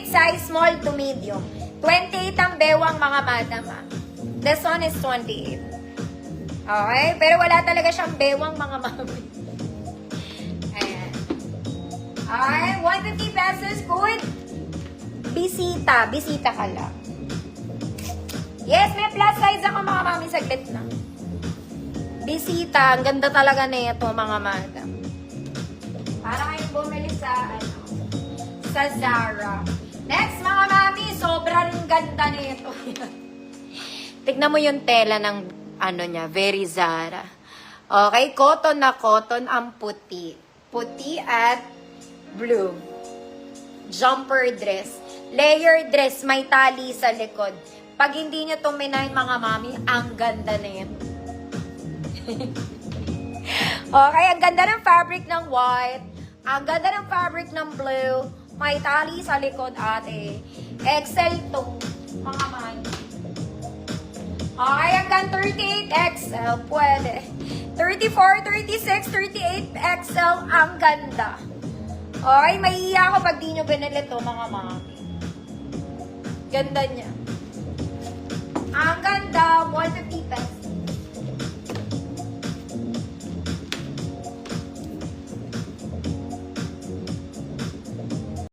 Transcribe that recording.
Size small to medium. 28 ang bewang mga madam. This one is 28. Okay? Pero wala talaga siyang bewang mga mami. Ayan. Okay, 150 pesos good. Bisita. Bisita ka lang. Yes, may plus size ako mga mami. Saglit na. Bisita. Ang ganda talaga na ito mga madam. Para kayong bumili sa Zara. Next, mga mami, sobrang ganda nito. Tignan mo yung tela ng ano niya, very Zara. Okay, cotton na cotton ang puti. Puti at blue. Jumper dress. Layer dress, may tali sa likod. Pag hindi niya tuminahin, mga mami, ang ganda nito. Okay, ang ganda ng fabric ng white. Ang ganda ng fabric ng blue. May tali sa likod, ate. XL to, mga man. Okay, hanggang 38XL, pwede. 34, 36, 38XL, ang ganda. Okay, maiiya ako pag di nyo binili to, mga mami. Ganda niya.